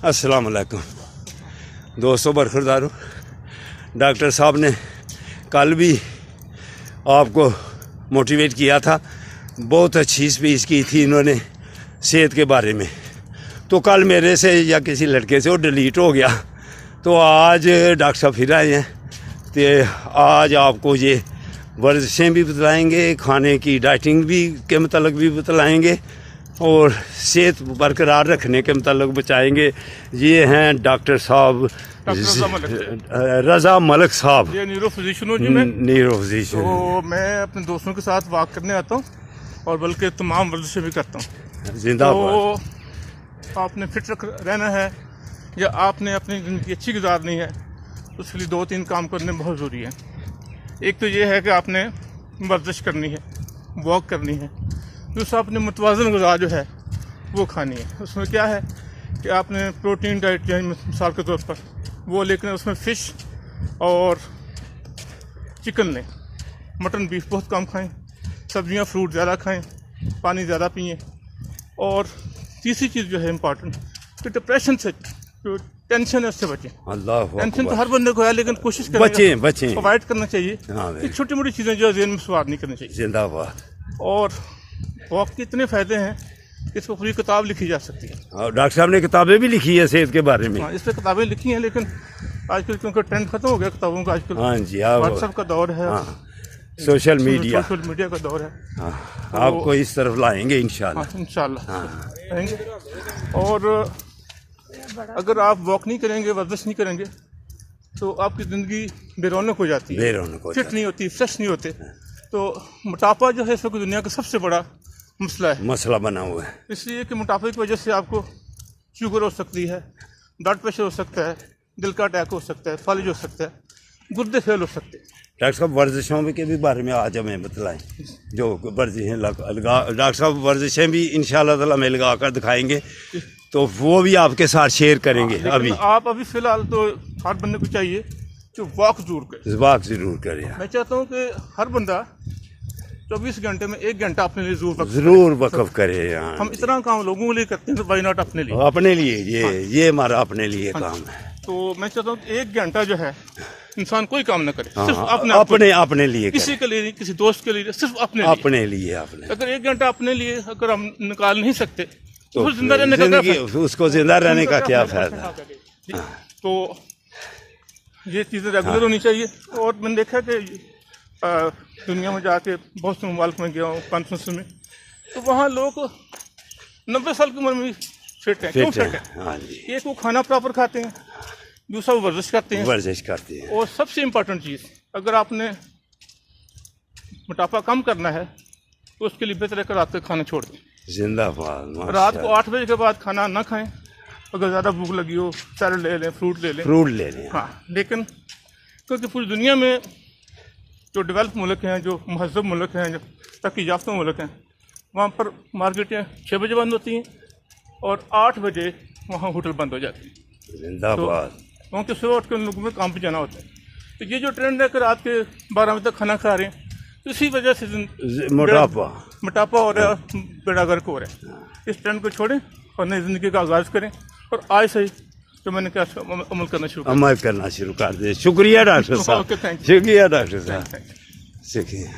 अस्सलाम वालेकुम दोस्तों, बरखुरदारों। डॉक्टर साहब ने कल भी आपको मोटिवेट किया था, बहुत अच्छी स्पीच की थी इन्होंने सेहत के बारे में। तो कल मेरे से या किसी लड़के से वो डिलीट हो गया, तो आज डॉक्टर साहब फिर आए हैं। तो आज आपको ये वर्जिशें भी बतलाएंगे, खाने की डाइटिंग भी के मतलब भी बतलाएंगे और सेहत बरकरार रखने के मतलब बचाएंगे। ये हैं डॉक्टर साहब रज़ा मलिक साहब। ये न्यूरो फिजिशियन हूँ जी मैं। Neuro physician. तो मैं अपने दोस्तों के साथ वॉक करने आता हूँ और बल्कि तमाम वर्जिशें भी करता हूँ। जिंदाबाद। तो आपने फिट रहना है या आपने अपनी ज़िंदगी अच्छी गुजारनी है, उसके लिए 2-3 काम करने बहुत ज़रूरी है। एक तो ये है कि आपने वर्जिश करनी है, वॉक करनी है। दूसरा आपने मुतवाज़न ग़िज़ा जो है वो खानी है। उसमें क्या है कि आपने प्रोटीन डाइट या मिसाल के तौर पर वो, लेकिन उसमें फ़िश और चिकन लें, मटन बीफ बहुत कम खाएं, सब्जियां फ्रूट ज़्यादा खाएं, पानी ज़्यादा पिएं। और तीसरी चीज़ जो है इम्पॉर्टेंट कि डिप्रेशन से, जो टेंशन है उससे बचें। अल्लाह टेंशन तो हर बंदे को है, लेकिन कोशिश करें बचें अवॉइड करना चाहिए हाँ कि छोटी मोटी चीज़ें जो ज़हन में सवार नहीं करनी चाहिए। जिंदाबाद। और वॉक के इतने फ़ायदे हैं कि इस पर पूरी किताब लिखी जा सकती है। और डॉक्टर साहब ने किताबें भी लिखी है सेहत के बारे में। हाँ, इस पर किताबें लिखी हैं, लेकिन आजकल क्योंकि ट्रेंड खत्म हो गया किताबों का। आजकल हाँ जी, व्हाट्सएप का दौर है, सोशल मीडिया का दौर है। आपको इस तरफ लाएंगे इंशाल्लाह। इंशाल्लाह आएंगे। और अगर आप वॉक नहीं करेंगे, वर्जिश नहीं करेंगे, तो आपकी ज़िंदगी बेरौनक हो जाती है, फिट नहीं होती, फ्रेश नहीं होते। तो मोटापा जो है इस वक्त दुनिया का सबसे बड़ा मसला बना हुआ है। इसलिए कि मोटापे की वजह से आपको शुगर हो सकती है, ब्लड प्रेशर हो सकता है, दिल का अटैक हो सकता है, फालिज हो सकता है, गुर्दे फेल हो सकते हैं। डॉक्टर साहब वर्जिशों के भी बारे में आज हमें बतलाएं, जो वर्जिशें डॉक्टर साहब वर्जिशें भी इंशाल्लाह ताला में लगा कर दिखाएंगे, तो वो भी आपके साथ शेयर करेंगे। आप अभी फ़िलहाल तो हर बंदे को चाहिए कि वॉक ज़रूर करें। मैं चाहता हूँ कि हर बंदा 24 घंटे में 1 घंटा अपने लिए ज़रूर वक़्फ़ करे। हम इतना काम लोगों के लिए करते हैं, तो वाई नॉट अपने लिए। ये हमारा अपने लिए काम है। तो मैं चाहता हूँ कि 1 घंटा जो है इंसान कोई काम ना करे, सिर्फ अपने लिए, किसी के लिए नहीं, किसी दोस्त के लिए, सिर्फ अपने लिए। अगर 1 घंटा अपने लिए अगर हम निकाल नहीं सकते तो फिर जिंदा रहने का उसको जिंदा रहने का क्या फायदा। तो ये चीज़ें रेगुलर होनी चाहिए। और मैंने देखा कि दुनिया में जाके बहुत से मुल्क में गया हूँ कॉन्फ्रेंस में, तो वहाँ लोग 90 साल की उम्र में फिट हैं। क्यों फिट हैं? एक वो खाना प्रॉपर खाते हैं, दूसरा वो वर्जिश करते हैं। और सबसे इम्पोर्टेंट चीज़, अगर आपने मोटापा कम करना है तो उसके लिए बेहतर है कि रात का खाना छोड़ दें। जिंदाबाद। रात को 8 बजे के बाद खाना ना खाएं। अगर ज़्यादा भूख लगी हो, सैलड ले लें, फ्रूट ले लें। हाँ, लेकिन क्योंकि पूरी दुनिया में जो डेवलप मुल्क हैं, जो महज़ब मुल्क हैं, जो तरक्की याफ्ता मुल्क हैं, वहाँ पर मार्केटें 6 बजे बंद होती हैं और 8 बजे वहाँ होटल बंद हो जाती हैं। जिंदाबाद। क्योंकि सुबह उठ कर उन लोगों में काम पे जाना होता है। तो ये जो ट्रेंड है कि रात के 12 बजे तक खाना खा रहे हैं, तो इसी वजह से मोटापा हो रहा है, बेड़ा गर्क हो रहा है। इस ट्रेंड को छोड़ें और नई ज़िंदगी का आगाज़ करें। और आज से ही जो मैंने कहा अमल करना शुरू कर दें। शुक्रिया डॉक्टर साहब। शुक्रिया डॉक्टर साहब। शुक्रिया।